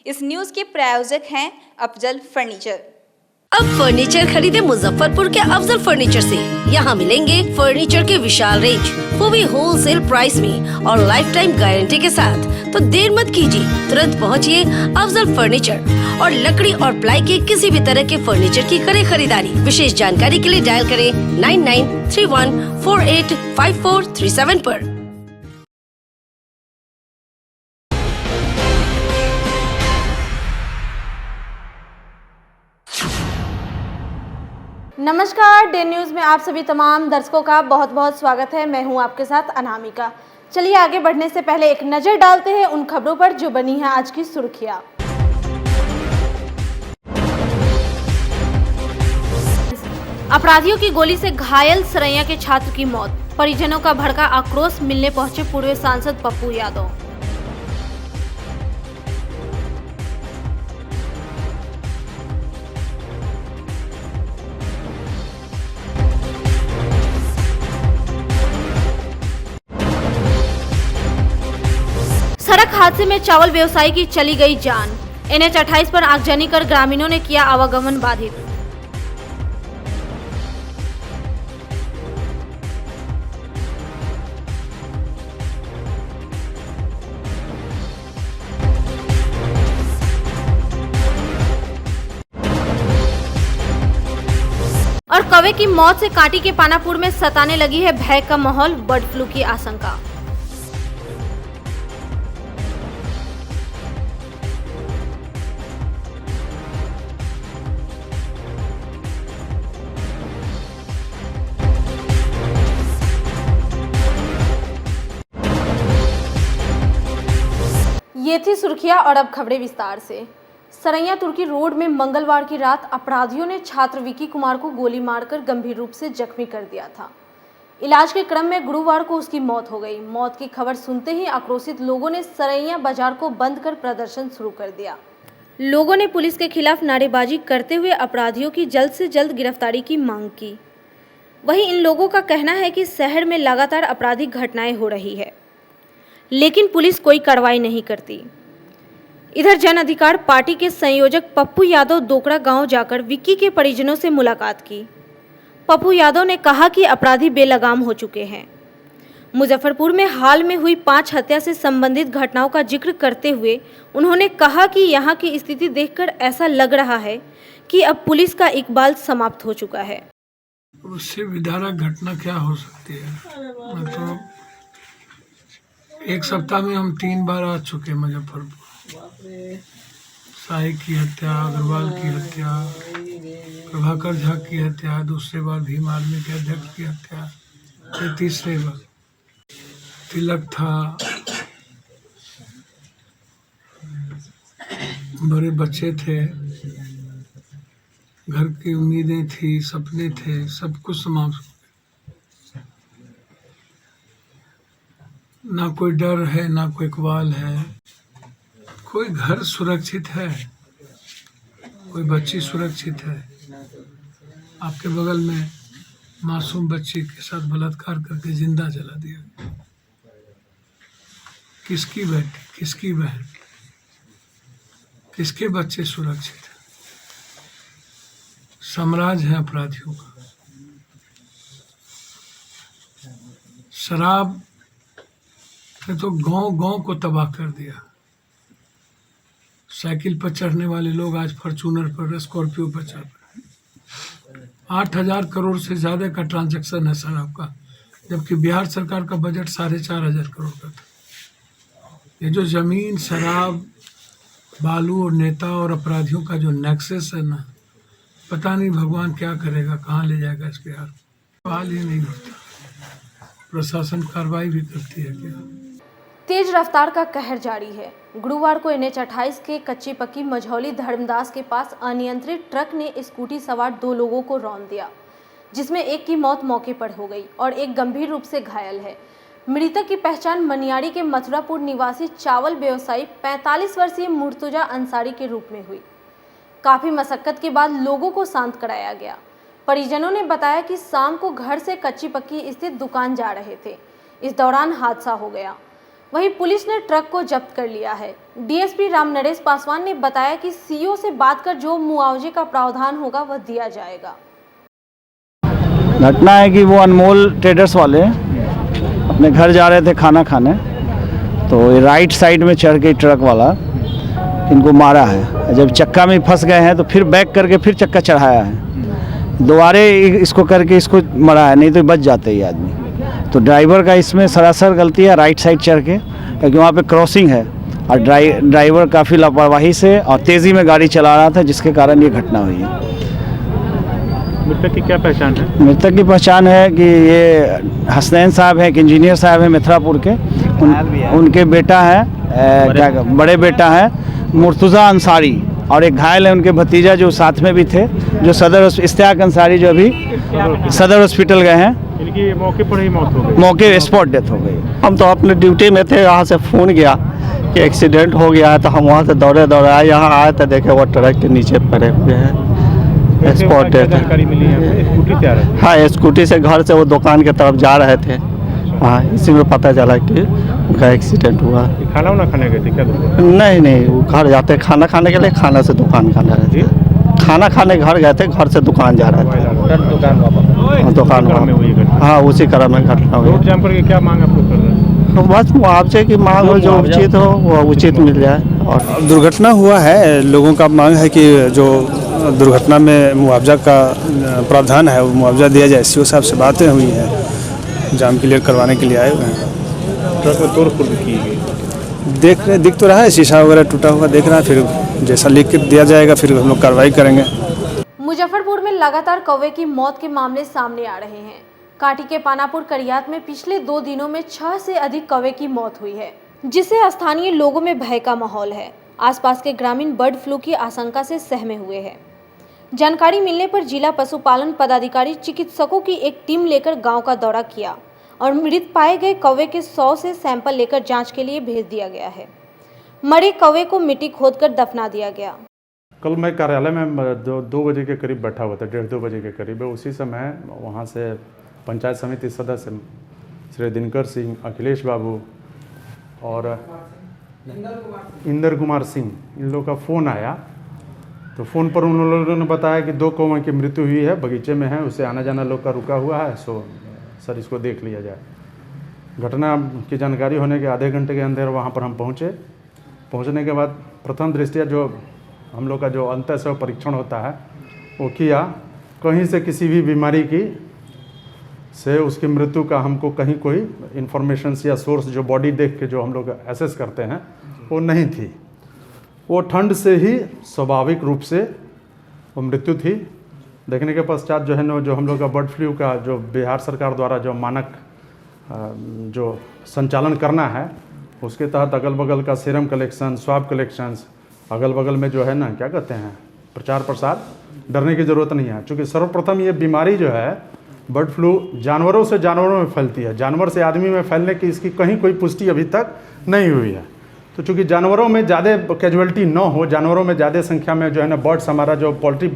इस न्यूज के प्रायोजक हैं अफजल फर्नीचर। अब फर्नीचर खरीदे मुजफ्फरपुर के अफजल फर्नीचर से। यहाँ मिलेंगे फर्नीचर के विशाल रेंज, वो भी होलसेल प्राइस में और लाइफ टाइम गारंटी के साथ। तो देर मत कीजिए, तुरंत पहुँचिए अफजल फर्नीचर और लकड़ी और प्लाई के किसी भी तरह के फर्नीचर की करें खरीदारी। विशेष जानकारी के लिए डायल करें 9931485437 पर। नमस्कार, डे न्यूज़ में आप सभी तमाम दर्शकों का बहुत बहुत स्वागत है। मैं हूं आपके साथ अनामिका। चलिए आगे बढ़ने से पहले एक नज़र डालते हैं उन खबरों पर जो बनी है आज की सुर्खियां। अपराधियों की गोली से घायल सरैया के छात्र की मौत, परिजनों का भड़का आक्रोश, मिलने पहुंचे पूर्व सांसद पप्पू यादव। सड़क हादसे में चावल व्यवसायी की चली गई जान, NH 28 पर आगजनी कर ग्रामीणों ने किया आवागमन बाधित। और कौवे की मौत से कांटी के पानापुर में सताने लगी है भय का माहौल, बर्ड फ्लू की आशंका। ये थी सुर्खियां और अब खबरें विस्तार से। सरैया तुर्की रोड में मंगलवार की रात अपराधियों ने छात्र विकी कुमार को गोली मारकर गंभीर रूप से जख्मी कर दिया था। इलाज के क्रम में गुरुवार को उसकी मौत हो गई। मौत की खबर सुनते ही आक्रोशित लोगों ने सरैया बाजार को बंद कर प्रदर्शन शुरू कर दिया। लोगों ने पुलिस के खिलाफ नारेबाजी करते हुए अपराधियों की जल्द से जल्द गिरफ्तारी की मांग की। वहीं इन लोगों का कहना है कि शहर में लगातार आपराधिक घटनाएं हो रही है, लेकिन पुलिस कोई कार्रवाई नहीं करती। इधर जन अधिकार पार्टी के संयोजक पप्पू यादव दोकड़ा गांव जाकर विक्की के परिजनों से मुलाकात की। पप्पू यादव ने कहा कि अपराधी बेलगाम हो चुके हैं। मुजफ्फरपुर में हाल में हुई 5 हत्या से संबंधित घटनाओं का जिक्र करते हुए उन्होंने कहा कि यहां की स्थिति देखकर ऐसा लग रहा है कि अब पुलिस का इकबाल समाप्त हो चुका है। उससे विदारक घटना क्या हो सकती है? मतलब एक सप्ताह में हम 3 बार आ चुके मुजफ्फरपुर। शाही की हत्या, अग्रवाल की हत्या, प्रभाकर झा की हत्या, दूसरे बार भीम आर्मी के अध्यक्ष की हत्या, फिर तीसरे बार तिलक था, बड़े बच्चे थे, घर की उम्मीदें थी, सपने थे, सब कुछ समाप्त हो गए। ना कोई डर है, ना कोई इकबाल है, कोई घर सुरक्षित है, कोई बच्ची सुरक्षित है। आपके बगल में मासूम बच्ची के साथ बलात्कार करके जिंदा जला दिया। किसकी बेटी, किसकी बहन, किसके बच्चे सुरक्षित है? साम्राज्य है अपराधियों का। शराब ने तो गांव गांव को तबाह कर दिया। साइकिल पर चढ़ने वाले लोग आज फॉर्च्यूनर पर, स्कॉर्पियो पर चढ़ रहे हैं। 8,000 करोड़ से ज़्यादा का ट्रांजैक्शन है शराब का, जबकि बिहार सरकार का बजट 4,500 करोड़ का था। ये जो ज़मीन, शराब, बालू और नेता और अपराधियों का जो नेक्सस है ना, पता नहीं भगवान क्या करेगा, कहाँ ले जाएगा इस बिहार को। हाल ही नहीं होता। प्रशासन कार्रवाई भी करती है क्या? तेज रफ्तार का कहर जारी है। गुरुवार को NH 28 के कच्ची पक्की मझौली धर्मदास के पास अनियंत्रित ट्रक ने स्कूटी सवार 2 लोगों को रौंद दिया, जिसमें एक की मौत मौके पर हो गई और एक गंभीर रूप से घायल है। मृतक की पहचान मनियारी के मथुरापुर निवासी चावल व्यवसायी 45 वर्षीय मुर्तुजा अंसारी के रूप में हुई। काफी मशक्कत के बाद लोगों को शांत कराया गया। परिजनों ने बताया कि शाम को घर से कच्ची पक्की स्थित दुकान जा रहे थे, इस दौरान हादसा हो गया। वहीं पुलिस ने ट्रक को जब्त कर लिया है। डीएसपी राम नरेश पासवान ने बताया कि सीओ से बात कर जो मुआवजे का प्रावधान होगा वह दिया जाएगा। घटना है कि वो अनमोल ट्रेडर्स वाले अपने घर जा रहे थे खाना खाने, तो राइट साइड में चढ़ के ट्रक वाला इनको मारा है। जब चक्का में फंस गए हैं तो फिर बैक करके फिर चक्का चढ़ाया है, दोबारे इसको करके इसको मरा है, नहीं तो बच जाते ये आदमी। तो ड्राइवर का इसमें सरासर गलती है राइट साइड चढ़ के, क्योंकि वहाँ पे क्रॉसिंग है और ड्राइवर काफ़ी लापरवाही से और तेज़ी में गाड़ी चला रहा था, जिसके कारण ये घटना हुई है। मृतक की क्या पहचान है? मृतक की पहचान है कि ये हसनैन साहब हैं, एक इंजीनियर साहब हैं मिथरापुर के, उनके बेटा है, बड़े बेटा है मुर्तुज़ा अंसारी, और एक घायल है उनके भतीजा जो साथ में भी थे, जो इश्तियाक अंसारी जो अभी सदर हॉस्पिटल गए हैं। इनकी मौके पर ही मौत हो गई, मौके स्पॉट डेथ हो गई। हम तो अपने ड्यूटी में थे, यहाँ से फ़ोन गया कि एक्सीडेंट हो गया है, तो हम वहाँ से दौड़े आए, यहाँ आए तो देखे वो ट्रक के नीचे पड़े हुए हैं, स्पॉट डेथ। जानकारी मिली है? स्कूटी से आ रहे थे? हाँ, स्कूटी से घर से वो दुकान की तरफ जा रहे थे। हाँ, इसी में पता चला कि उनका एक्सीडेंट हुआ। खाना वाना खाने गए थे क्या? नहीं, वो घर जाते खाना खाने के लिए, खाना से दुकान खाने रहे थे। खाना खाने घर गए थे, घर से दुकान जा रहे थे, दुकान में हुई घटना। हाँ, उसी क्रम में घटना हुई। रोड जाम करके क्या मांग आपको कर रहे हैं? बस मुआवजे की मांग हो, जो उचित हो वो उचित मिल जाए। और दुर्घटना हुआ है, लोगों का मांग है कि जो दुर्घटना में मुआवजा का प्रावधान है वो मुआवजा दिया जाए। सीओ साहब से बातें हुई हैं, जाम क्लियर करवाने के लिए आए हुए हैं। ट्रक में तोड़-फोड़ की गई, दिख तो रहा है, शीशा वगैरह टूटा हुआ देख रहा है, फिर जैसा लिख के दिया जाएगा फिर हम लोग कार्रवाई करेंगे। मुजफ्फरपुर में लगातार कौवे की मौत के मामले सामने आ रहे हैं। कांटी के पानापुर करियात में पिछले 2 दिनों में 6 से अधिक कौवे की मौत हुई है, जिससे स्थानीय लोगों में भय का माहौल है। आसपास के ग्रामीण बर्ड फ्लू की आशंका से सहमे हुए हैं। जानकारी मिलने पर जिला पशुपालन पदाधिकारी चिकित्सकों की एक टीम लेकर गांव का दौरा किया और मृत पाए गए कौवे के 100 से सैंपल लेकर जांच के लिए भेज दिया गया है। मरे कौवे को मिट्टी खोदकर दफना दिया गया। कल मैं कार्यालय में 2 बजे के करीब बैठा हुआ था, 1:30-2 बजे के करीब। उसी समय वहाँ से पंचायत समिति सदस्य श्री दिनकर सिंह, अखिलेश बाबू और इंदर कुमार सिंह, इन लोगों का फ़ोन आया। तो फ़ोन पर उन लोगों ने बताया कि 2 कौवे की मृत्यु हुई है, बगीचे में है, उसे आना जाना लोग का रुका हुआ है, सो सर इसको देख लिया जाए। घटना की जानकारी होने के आधे घंटे के अंदर वहाँ पर हम पहुँचे। पहुँचने के बाद प्रथम दृष्टया जो हम लोग का जो अंतःस्राव परीक्षण होता है वो किया। कहीं से किसी भी बीमारी की से उसकी मृत्यु का हमको कहीं कोई इन्फॉर्मेशन या सोर्स जो बॉडी देख के जो हम लोग एसेस करते हैं वो नहीं थी। वो ठंड से ही स्वाभाविक रूप से वो मृत्यु थी। देखने के पश्चात जो है ना, जो हम लोग का बर्ड फ्लू का जो बिहार सरकार द्वारा जो मानक जो संचालन करना है, उसके तहत अगल बगल का सीरम कलेक्शन, स्वाब कलेक्शंस, अगल बगल में जो है ना क्या कहते हैं प्रचार प्रसार, डरने की ज़रूरत नहीं है। क्योंकि सर्वप्रथम ये बीमारी जो है बर्ड फ्लू जानवरों से जानवरों में फैलती है, जानवर से आदमी में फैलने की इसकी कहीं कोई पुष्टि अभी तक नहीं हुई है। तो चूँकि जानवरों में ज़्यादा कैजुअलिटी न हो, जानवरों में ज़्यादा संख्या में जो है ना बर्ड्स, हमारा जो पोल्ट्री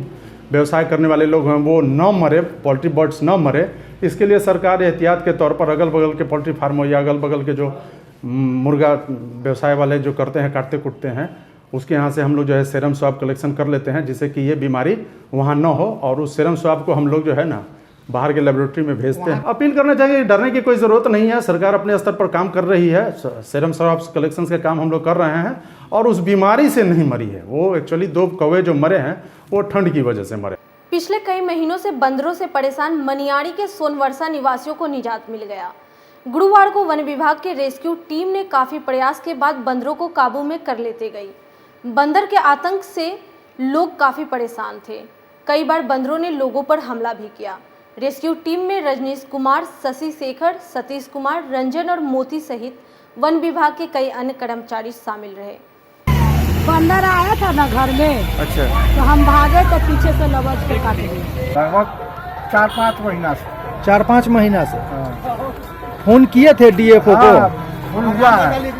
व्यवसाय करने वाले लोग हैं वो न मरे, पोल्ट्री बर्ड्स न मरे, इसके लिए सरकार एहतियात के तौर पर अगल बगल के पोल्ट्री फार्मों या अगल बगल के जो मुर्गा व्यवसाय वाले जो करते हैं, काटते कुटते हैं, उसके यहाँ से हम लोग जो है सीरम स्वाब कलेक्शन कर लेते हैं, जिससे कि ये बीमारी वहाँ न हो। और उस सीरम स्वाब को हम लोग जो है ना बाहर के लेबोरेटरी में भेजते हैं। अपील करना चाहिए, डरने की कोई ज़रूरत नहीं है। सरकार अपने स्तर पर काम कर रही है, सीरम स्वाब कलेक्शन का काम हम लोग कर रहे हैं और उस बीमारी से नहीं मरी है। वो एक्चुअली 2 कौवे जो मरे हैं वो ठंड की वजह से मरे। पिछले कई महीनों से बंदरों से परेशान मनियारी के सोनवर्षा निवासियों को निजात मिल गया। गुरुवार को वन विभाग के रेस्क्यू टीम ने काफी प्रयास के बाद बंदरों को काबू में कर लेते गई। बंदर के आतंक से लोग काफी परेशान थे। कई बार बंदरों ने लोगों पर हमला भी किया। रेस्क्यू टीम में रजनीश कुमार, शशि शेखर, सतीश कुमार, रंजन और मोती सहित वन विभाग के कई अन्य कर्मचारी शामिल रहे। बंदर आया था ना घर में, अच्छा, तो हम भागे तो पीछे से लबज के काट दिए। लगभग 4-5 महीना से। 4-5 महीना से फोन किए थे डीएफओ को? फोन हुआ है।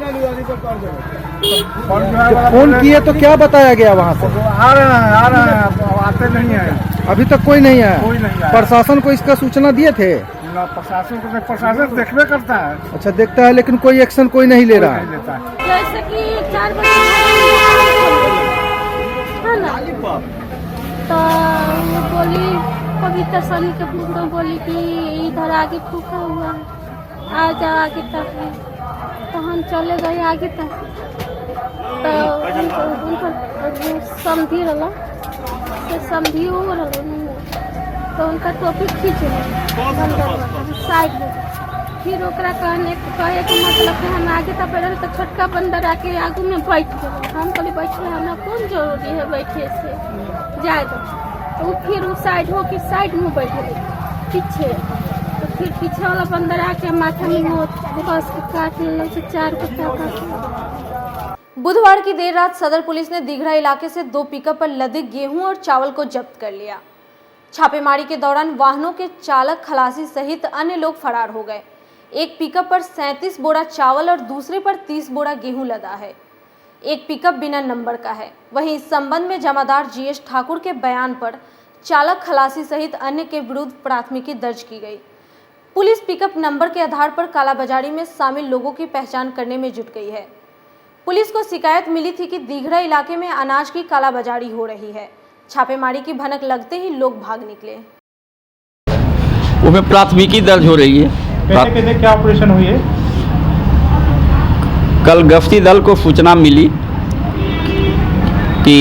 फोन किए तो क्या बताया गया वहाँ से? आ रहे हैं, आते नहीं है। अभी तक कोई नहीं आया? प्रशासन को इसका सूचना दिए थे? ना प्रशासन को, प्रशासन देखबे करता है। अच्छा देखता है लेकिन कोई एक्शन कोई नहीं ले रहा है। जैसे कि 4 बजे है ना, तो वो बोली पवित्र सनी के पुत्र बोली कि इधर आगे फूका हुआ है, आ जाओ आगे तक। तो हम चले गए आगे तक, तो उनका समझी रहा, समझी हो रहा, तो उनका टोपी खींच साइड में। फिर ओकरा कहे के मतलब कि हम आगे तक पहले तो छोटका बंदर आके आगू में बैठ गए। हम कहली बैठे हमें कौन जरूरी है बैठे से, जाए तो फिर वो साइड हो के साइड में बैठ गए पीछे। तो फिर पीछे वाला बंदर आके माथा में वो बस के काट ले से 4 कुत्ता काट। बुधवार की देर रात सदर पुलिस ने दीघड़ा इलाके से 2 पिकअप पर लदे गेहूं और चावल को जब्त कर लिया। छापेमारी के दौरान वाहनों के चालक, खलासी सहित अन्य लोग फरार हो गए। एक पिकअप पर 37 बोरा चावल और दूसरे पर 30 बोरा गेहूं लदा है। एक पिकअप बिना नंबर का है। वहीं इस संबंध में जमादार जीएस ठाकुर के बयान पर चालक, खलासी सहित अन्य के विरुद्ध प्राथमिकी दर्ज की गई। पुलिस पिकअप नंबर के आधार पर कालाबाजारी में शामिल लोगों की पहचान करने में जुट गई है। पुलिस को शिकायत मिली थी कि दीघड़ा इलाके में अनाज की कालाबाजारी हो रही है। छापेमारी की भनक लगते ही लोग भाग निकले। उसमें प्राथमिकी दर्ज हो रही है। कैसे क्या ऑपरेशन हुई है? कल गश्ती दल को सूचना मिली कि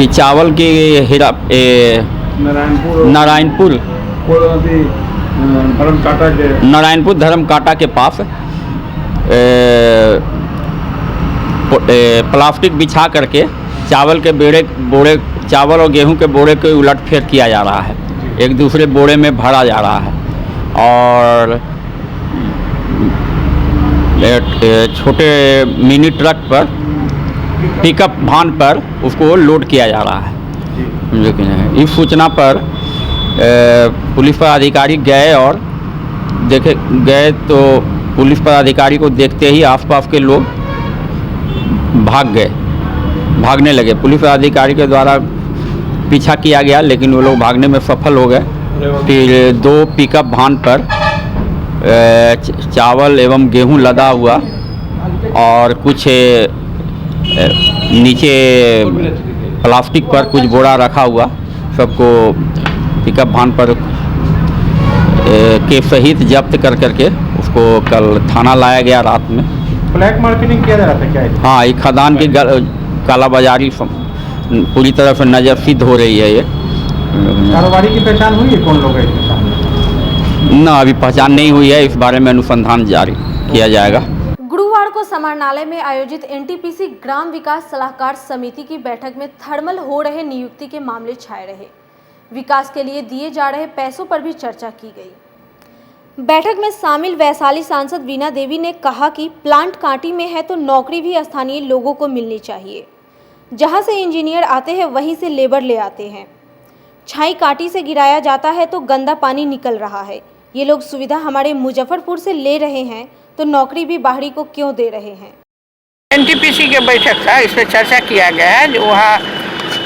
चावल के नारायणपुर धर्मकाटा के पास प्लास्टिक बिछा करके चावल के बोरे चावल और गेहूं के बोरे को उलटफेर किया जा रहा है, एक दूसरे बोरे में भरा जा रहा है और छोटे मिनी ट्रक पर, पिकअप वाहन पर उसको लोड किया जा रहा है। लेकिन इस सूचना पर पुलिस पदाधिकारी गए और गए तो पुलिस पदाधिकारी को देखते ही आसपास के लोग भागने लगे। पुलिस पदाधिकारी के द्वारा पीछा किया गया लेकिन वो लोग भागने में सफल हो गए। फिर 2 पिकअप वाहन पर चावल एवं गेहूं लदा हुआ और कुछ नीचे प्लास्टिक पर कुछ बोरा रखा हुआ, सबको पिकअप वाहन पर के सहित जब्त करके उसको कल थाना लाया गया रात में। ब्लैक मार्केटिंग किया जा रहा था क्या? हाँ, ये खदान की कालाबाजारी पूरी तरह से नजरसिद्ध हो रही है। ये कारोबारी की पहचान हुई है? कौन लोग हैं इसके सामने? ना, अभी पहचान नहीं हुई है, इस बारे में अनुसंधान जारी किया जाएगा। गुरुवार को समाहरणालय में आयोजित एनटीपीसी ग्राम विकास सलाहकार समिति की बैठक में थर्मल हो रहे नियुक्ति के मामले छाए रहे। विकास के लिए दिए जा रहे पैसों पर भी चर्चा की गई। बैठक में शामिल वैशाली सांसद वीणा देवी ने कहा कि प्लांट कांटी में है तो नौकरी भी स्थानीय लोगों को मिलनी चाहिए। जहां से इंजीनियर आते हैं वहीं से लेबर ले आते हैं। छाई कांटी से गिराया जाता है तो गंदा पानी निकल रहा है। ये लोग सुविधा हमारे मुजफ्फरपुर से ले रहे हैं तो नौकरी भी बाहरी को क्यों दे रहे हैं। एनटीपीसी के बैठक था, इस पर चर्चा किया गया है। जो वहाँ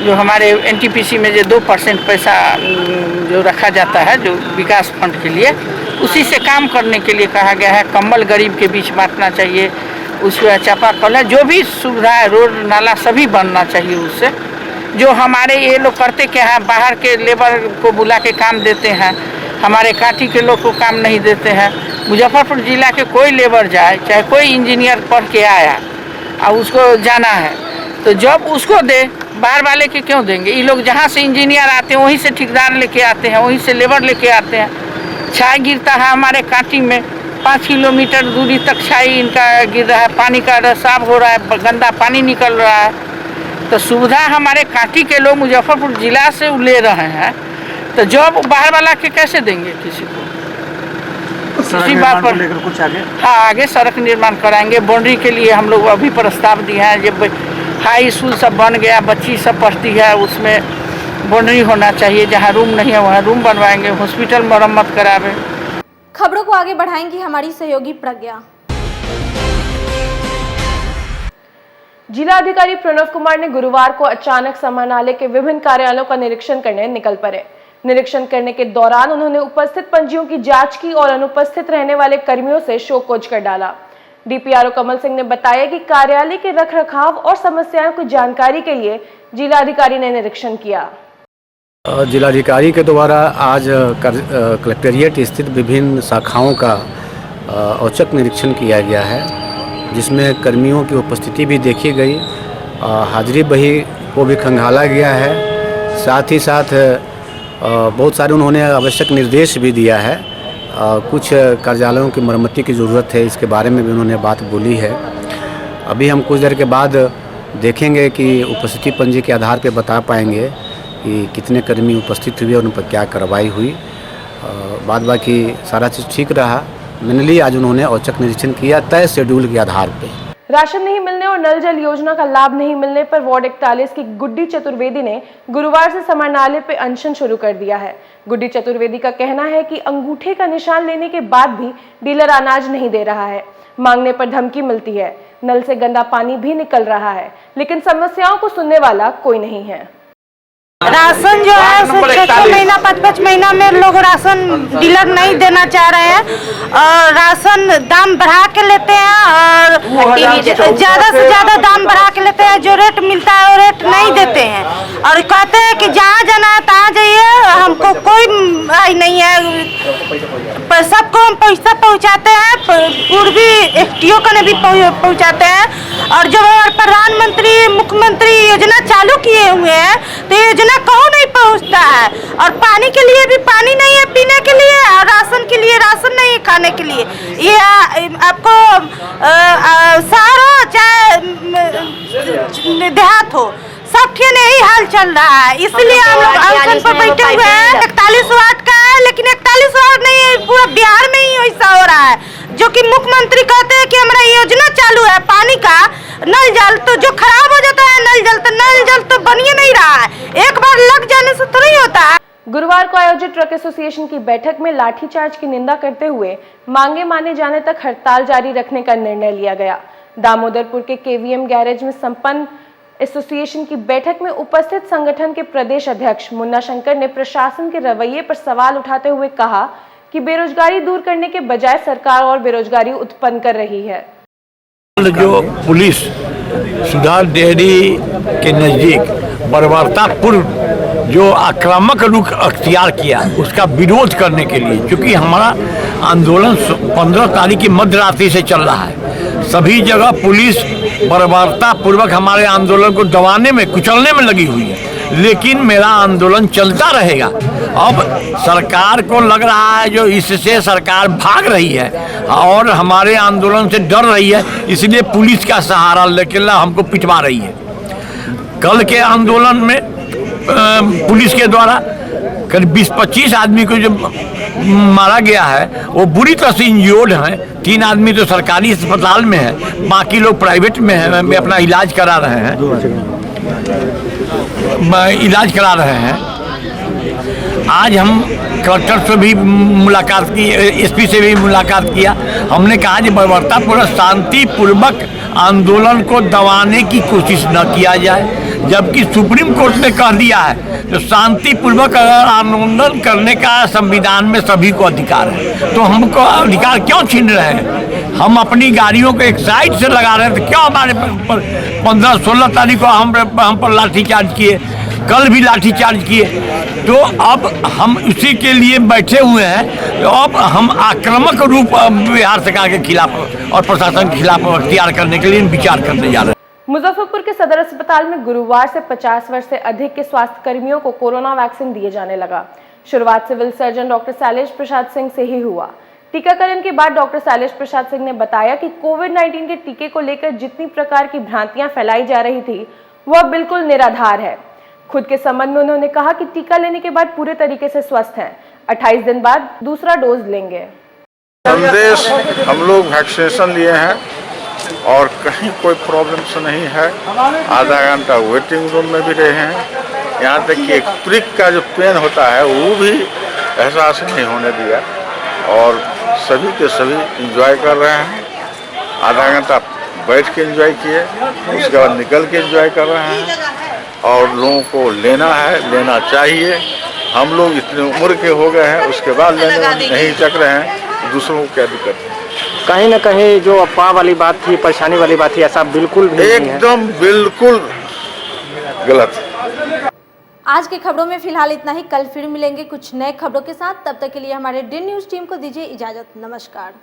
जो हमारे एनटीपीसी में जो 2% पैसा जो रखा जाता है जो विकास फंड के लिए, उसी से काम करने के लिए कहा गया है। कंबल गरीब के बीच बांटना चाहिए, उसमें चापाकल है, जो भी सुविधा है, रोड नाला सभी बनना चाहिए। उससे जो हमारे ये लोग करते क्या है, बाहर के लेबर को बुला के काम देते हैं, हमारे काठी के लोग को काम नहीं देते हैं। मुजफ्फरपुर जिला के कोई लेबर जाए, चाहे कोई इंजीनियर पढ़ के आया और उसको जाना है, तो जब उसको दे, बाहर वाले के क्यों देंगे? ये लोग जहाँ से इंजीनियर आते हैं वहीं से ठेकेदार लेके आते हैं, वहीं से लेबर लेके आते हैं। छाई गिरता है हमारे काठी में, 5 किलोमीटर दूरी तक छाई इनका गिर रहा है, पानी का रिसाव हो रहा है, गंदा पानी निकल रहा है। तो सुविधा हमारे काठी के लोग मुजफ्फरपुर जिला से ले रहे हैं, तो जॉब बाहर वाला के कैसे देंगे किसी को? इसी बात पर लेकर कुछ आगे, हाँ, आगे सड़क निर्माण कराएंगे। बाउंड्री के लिए हम लोग अभी प्रस्ताव दिए हैं। जब हाई स्कूल सब बन गया, बच्ची सब पढ़ती है, उसमें बाउंड्री होना चाहिए। जहाँ रूम नहीं है वहाँ रूम बनवाएंगे, हॉस्पिटल मरम्मत करावे। खबरों को आगे बढ़ाएंगी हमारी सहयोगी प्रज्ञा। जिला अधिकारी प्रणव कुमार ने गुरुवार को अचानक समाहरणालय के विभिन्न कार्यालयों का निरीक्षण करने निकल पड़े। निरीक्षण करने के दौरान उन्होंने उपस्थित पंजियों की जांच की और अनुपस्थित रहने वाले कर्मियों से शोकॉज कर डाला। डीपीआरओ कमल सिंह ने बताया कि कार्यालय के रखरखाव और समस्याओं की जानकारी के लिए जिला अधिकारी ने निरीक्षण किया। जिलाधिकारी के द्वारा आज कलेक्टेरिएट स्थित विभिन्न शाखाओं का औचक निरीक्षण किया गया है, जिसमें कर्मियों की उपस्थिति भी देखी गई, हाजिरी बही को भी खंगाला गया है। साथ ही साथ बहुत सारे उन्होंने आवश्यक निर्देश भी दिया है। कुछ कार्यालयों की मरम्मती की ज़रूरत है, इसके बारे में भी उन्होंने बात बोली है। अभी हम कुछ देर के बाद देखेंगे कि उपस्थिति पंजी के आधार पर बता पाएंगे कि कितने कर्मी उपस्थित हुए और उन पर क्या कार्रवाई हुई। बाद बाकी सारा चीज़ ठीक रहा। मेनली आज उन्होंने औचक निरीक्षण किया तय शेड्यूल के आधार पे। राशन नहीं मिलने और नल जल योजना का लाभ नहीं मिलने पर वार्ड 41 की गुड्डी चतुर्वेदी ने गुरुवार से समाहरणालय पे अनशन शुरू कर दिया है। गुड्डी चतुर्वेदी का कहना है कि अंगूठे का निशान लेने के बाद भी डीलर अनाज नहीं दे रहा है। मांगने पर धमकी मिलती है। नल से गंदा पानी भी निकल रहा है, लेकिन समस्याओं को सुनने वाला कोई नहीं है। राशन जो है 6 महीना 5-5 महीना में लोग राशन डीलर नहीं देना चाह रहे हैं और राशन दाम बढ़ा के लेते हैं और ज़्यादा से ज़्यादा दाम बढ़ा के लेते हैं। जो रेट मिलता है वो रेट नहीं देते हैं और कहते हैं कि जहाँ जाना है तहाँ जाइए, हमको कोई नहीं है। सबको हम पैसा पहुँचाते हैं, पूर्वी एसटीओ को भी पहुँचाते हैं और जब प्रधानमंत्री मुख्यमंत्री योजना चालू किए हुए हैं तो योजना कहूँ नहीं पहुँचता है और पानी के लिए भी पानी नहीं है पीने के लिए और राशन के लिए राशन नहीं है खाने के लिए। ये आपको शहर हो चाहे देहात हो, सबके यही हाल चल रहा है। इसलिए हम लोग अनशन पर बैठे हुए हैं। 41 वार्ड का है, लेकिन 41 वार्ड नहीं है, पूरा बिहार में ही ऐसा हो रहा है। जो कि मुख्यमंत्री कहते हैं कि हमारा योजना चालू है पानी का, नल जल तो जो खराब हो जाता है नल जल तो बन ही नहीं रहा है। एक बार लग जाने से तो नहीं होता है। गुरुवार को आयोजित ट्रक एसोसिएशन की बैठक में लाठीचार्ज की निंदा करते हुए मांगे माने जाने तक हड़ताल जारी रखने का निर्णय लिया गया। दामोदरपुर के केवीएम गैरेज में संपन्न एसोसिएशन की बैठक में उपस्थित संगठन के प्रदेश अध्यक्ष मुन्ना शंकर ने प्रशासन के रवैये पर सवाल उठाते हुए कहा कि बेरोजगारी दूर करने के बजाय सरकार और बेरोजगारी उत्पन्न कर रही है। जो पुलिस सुधार डेयरी के नज़दीक बर्बरता पूर्व जो आक्रामक रुख अख्तियार किया, उसका विरोध करने के लिए, क्योंकि हमारा आंदोलन 15 तारीख की मध्य रात्रि से चल रहा है। सभी जगह पुलिस बर्बरता पूर्वक हमारे आंदोलन को दबाने में कुचलने में लगी हुई है, लेकिन मेरा आंदोलन चलता रहेगा। अब सरकार को लग रहा है जो इससे सरकार भाग रही है और हमारे आंदोलन से डर रही है, इसलिए पुलिस का सहारा लेकर हमको पिटवा रही है। कल के आंदोलन में पुलिस के द्वारा करीब 20-25 आदमी को जो मारा गया है वो बुरी तरह से इंजर्ड हैं। 3 आदमी तो सरकारी अस्पताल में है, बाकी लोग प्राइवेट में है, अपना इलाज करा रहे हैं। आज हम कलेक्टर से भी मुलाकात की, एसपी से भी मुलाकात किया। हमने कहा कि बर्बरतापूर्ण शांतिपूर्वक आंदोलन को दबाने की कोशिश न किया जाए, जबकि सुप्रीम कोर्ट ने कह दिया है तो शांतिपूर्वक अगर आंदोलन करने का संविधान में सभी को अधिकार है, तो हमको अधिकार क्यों छीन रहे हैं? हम अपनी गाड़ियों को एक साइड से लगा रहे हैं, तो क्यों हमारे पर 15-16 तारीख को हम पर लाठीचार्ज किए, कल भी लाठीचार्ज किए। तो अब हम उसी के लिए बैठे हुए हैं। तो अब हम आक्रामक रूप बिहार सरकार के खिलाफ और प्रशासन के खिलाफ अख्तियार करने के लिए विचार करने जा रहे हैं। मुजफ्फरपुर के सदर अस्पताल में गुरुवार से 50 वर्ष से अधिक के स्वास्थ्य कर्मियों को कोरोना वैक्सीन दिए जाने लगा। शुरुआत civil surgeon doctor Shailesh Prasad Singh से ही हुआ। टीकाकरण के बाद डॉक्टर शैलेश प्रसाद सिंह ने बताया कि कोविड-19 के टीके को लेकर जितनी प्रकार की भ्रांतियां फैलाई जा रही थी वह बिल्कुल निराधार है। खुद के संबंध में उन्होंने कहा कि टीका लेने के बाद पूरे तरीके से स्वस्थ हैं। 28 दिन बाद दूसरा डोज लेंगे। संदेश हम लोग वैक्सीनेशन लिए हैं और कहीं कोई प्रॉब्लम्स नहीं है। आधा घंटा वेटिंग रूम में भी रहे हैं, यहाँ तक कि एक प्रिक का जो पेन होता है वो भी एहसास नहीं होने दिया और सभी के सभी इंजॉय कर रहे हैं। आधा घंटा बैठ के एंजॉय किए, उसके बाद निकल के एंजॉय कर रहे हैं। और लोगों को लेना है, लेना चाहिए। हम लोग इतने उम्र के हो गए हैं, उसके बाद लेने नहीं चक रहे हैं, दूसरों को क्या दिक्कत है? कहीं ना कहीं जो अफवाह वाली बात थी, परेशानी वाली बात थी, ऐसा बिल्कुल भी नहीं है। एकदम बिल्कुल गलत। आज की खबरों में फिलहाल इतना ही। कल फिर मिलेंगे कुछ नए खबरों के साथ। तब तक के लिए हमारे डी न्यूज़ टीम को दीजिए इजाजत। नमस्कार।